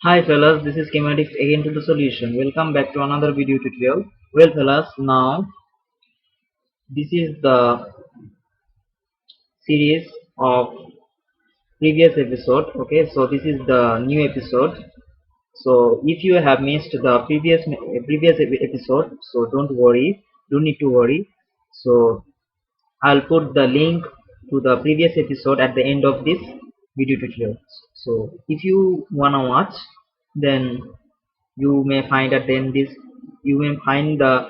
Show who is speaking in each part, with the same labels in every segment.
Speaker 1: Hi fellas, this is Chemaddcts again to the solution. Welcome back to another video tutorial. Well fellas, now this is the series of previous episode. Okay, so this is the new episode. So if you have missed the previous episode, so don't need to worry. So I'll put the link to the previous episode at the end of this video tutorial. So if you wanna watch, then you may find at the end this you may find the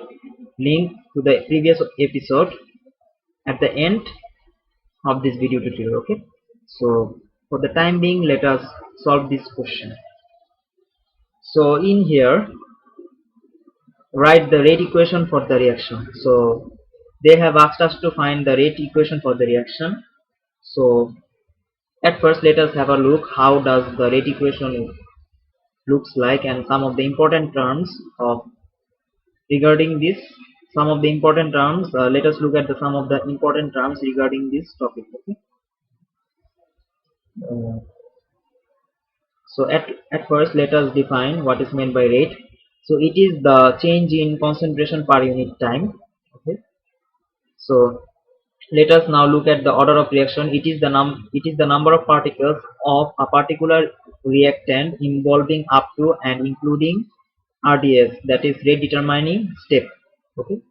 Speaker 1: link to the previous episode at the end of this video tutorial. Okay, so for the time being, let us solve this question. So in here, write the rate equation for the reaction. So they have asked us to find the rate equation for the reaction. So at first, let us have a look how does the rate equation looks like, and some of the important terms of regarding this some of the important terms. Let us look at the some of the important terms regarding this topic. Okay, uh, so at first, let us define what is meant by rate. So it is the change in concentration per unit time. Okay, so let us now look at the order of reaction. It is the number of particles of a particular reactant involving up to and including RDS, that is rate determining step. Okay,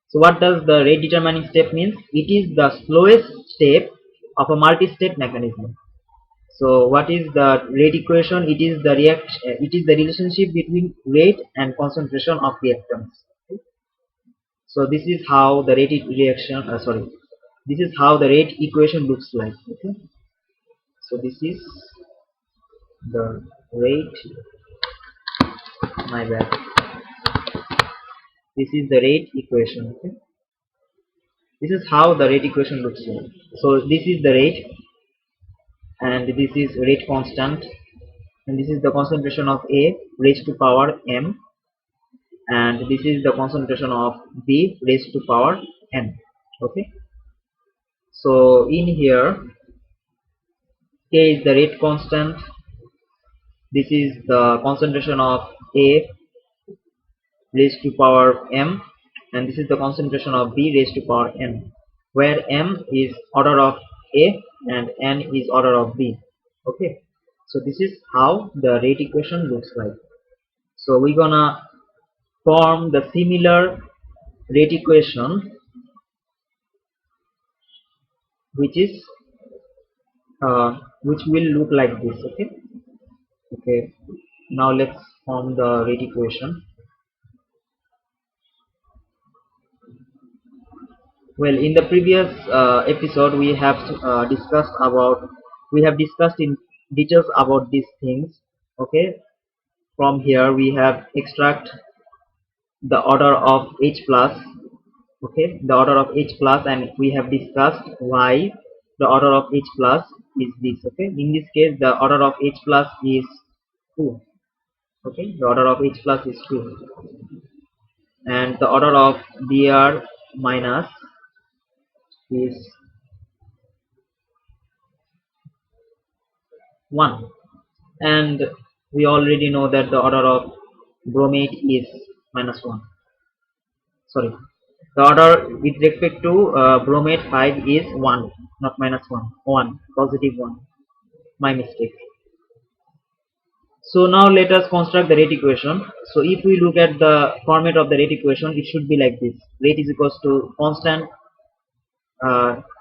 Speaker 1: so what does the rate determining step means? It is the slowest step of a multi-step mechanism. So what is the rate equation? It is the it is the relationship between rate and concentration of reactants. So this is how the this is how the rate equation looks like. Okay, so this is the rate, my bad, this is the rate equation. Okay, this is how the rate equation looks like. So this is the rate, and this is rate constant, and this is the concentration of A raised to power m, and this is the concentration of B raised to power n. Okay, so in here, K is the rate constant, this is the concentration of A raised to power m, and this is the concentration of B raised to power n, where m is order of A and n is order of B. Okay, so this is how the rate equation looks like. So we're gonna form the similar rate equation, which is which will look like this. Okay, okay, now let's form the rate equation. Well, in the previous episode, we have discussed in details about these things. Okay, from here we have extract the order of H plus. Okay, the order of H plus, and we have discussed why the order of H plus is this. Okay, in this case, the order of H plus is 2. Okay, the order of H plus is 2, and the order of Br minus is 1, and we already know that the order of bromate is -1. Sorry, the order with respect to bromate 5 is 1, not -1, 1, positive 1, my mistake. So now let us construct the rate equation. So if we look at the format of the rate equation, it should be like this: rate is equals to constant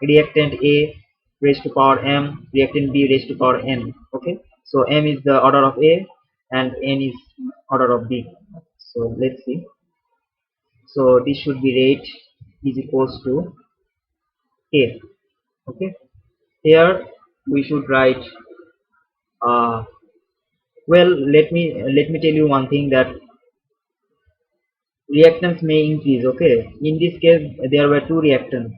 Speaker 1: reactant A raised to power m, reactant B raised to power n. Okay, so m is the order of A and n is order of B. So let's see. So this should be rate is equals to A. Okay, here we should write uh, well, let me tell you one thing, that reactants may increase. Okay, in this case there were two reactants,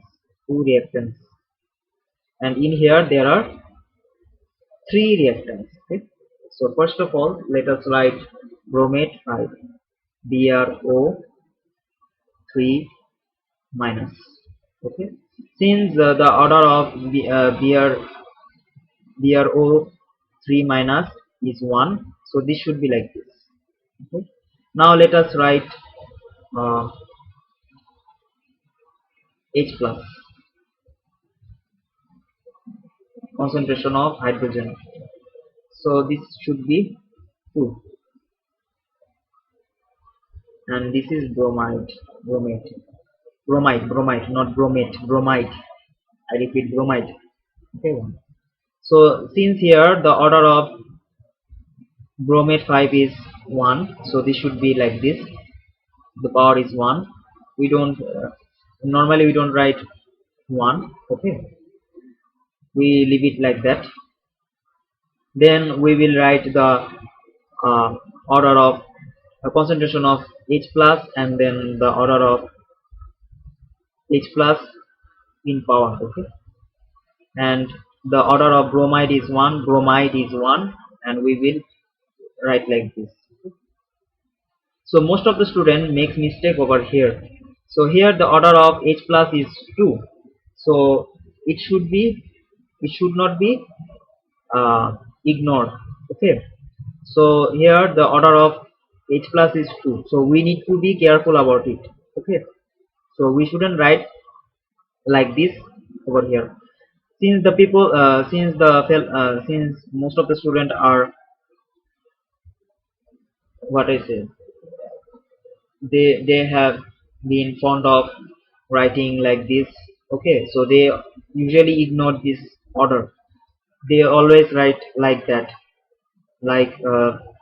Speaker 1: and in here there are 3 reactants. Okay, so first of all, let us write bromate 5, BrO 3 minus. Okay, since the order of BrO 3 minus is 1, So this should be like this. Okay. Now let us write uh, H plus, concentration of hydrogen. So this should be 2, and this is bromide, bromate, bromide, not bromate, bromide. I repeat, bromide. Okay. So since here the order of bromate 5 is 1, so this should be like this. The power is 1. We don't normally we don't write 1. Okay, we leave it like that. Then we will write the order of concentration of H plus, and then the order of H plus in power. Okay, and the order of bromide is 1, bromide is 1, and we will write like this. So most of the student makes mistake over here. So here the order of H plus is 2. So it should be, it should not be ignored. Okay. So here the order of H plus is 2. So we need to be careful about it. Okay. So we shouldn't write like this over here. Since the people, since most of the student are, what I say, they have been fond of writing like this. Okay, so they usually ignore this order. They always write like that, like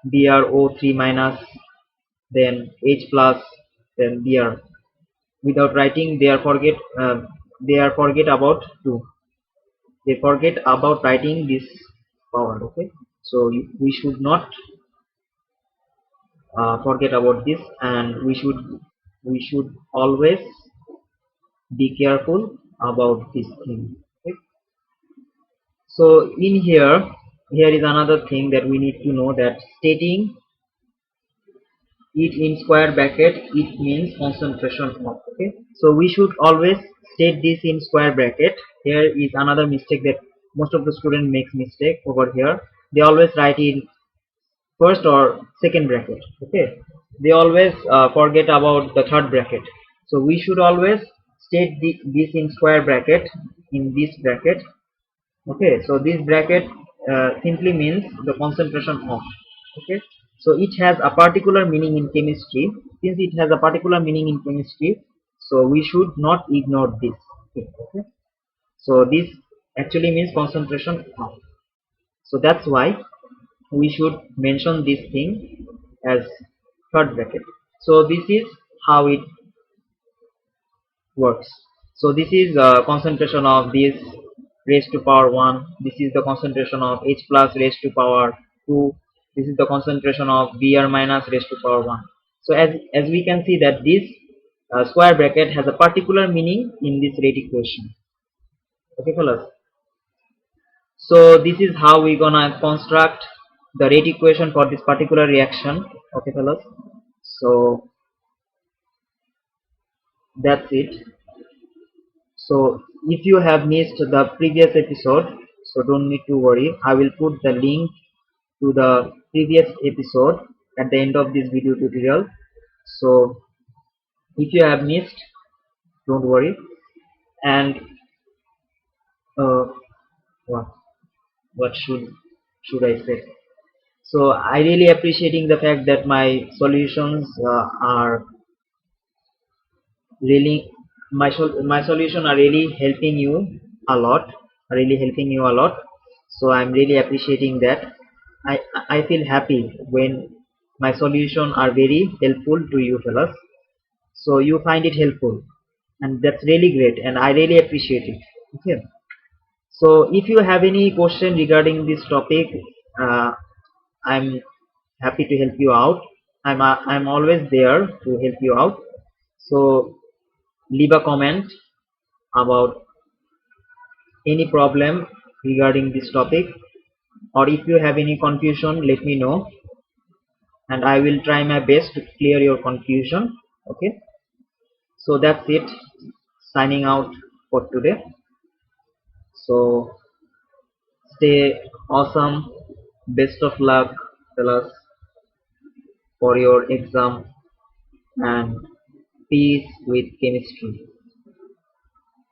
Speaker 1: BrO3 minus, then H plus, then Br. Without writing, they are forget about 2. They forget about writing this power. Okay, so we should not forget about this, and we should always be careful about this thing. Okay? So in here is another thing that we need to know, that stating it in square bracket, it means concentration of. Okay, so we should always state this in square bracket. Here is another mistake that most of the student makes mistake over here. They always write in first or second bracket. Okay, they always forget about the third bracket. So we should always state this in square bracket, in this bracket. Okay, so this bracket simply means the concentration of. Okay, so it has a particular meaning in chemistry. Since it has a particular meaning in chemistry, so we should not ignore this. Okay, so this actually means concentration of. So that's why we should mention this thing as third bracket. So this is how it works. So this is concentration of this raised to power 1. This is the concentration of H plus raised to power 2. This is the concentration of Br minus raised to power 1. So as we can see that this square bracket has a particular meaning in this rate equation. Okay, fellas. So this is how we're gonna construct the rate equation for this particular reaction. Okay, fellas. So that's it. So if you have missed the previous episode, so don't need to worry. I will put the link to the previous episode at the end of this video tutorial. So if you have missed, don't worry. And uh, what what should I say? So I really appreciating the fact that my solutions are really, my solution are really helping you a lot, so I'm really appreciating that. I feel happy when my solution are very helpful to you fellas, so you find it helpful, and that's really great, and I really appreciate it. Okay, so if you have any question regarding this topic, uh, I'm happy to help you out. I'm always there to help you out. So leave a comment about any problem regarding this topic, or if you have any confusion, let me know, and I will try my best to clear your confusion. Okay, so that's it, signing out for today. So stay awesome, best of luck fellas. for your exam and peace with chemistry.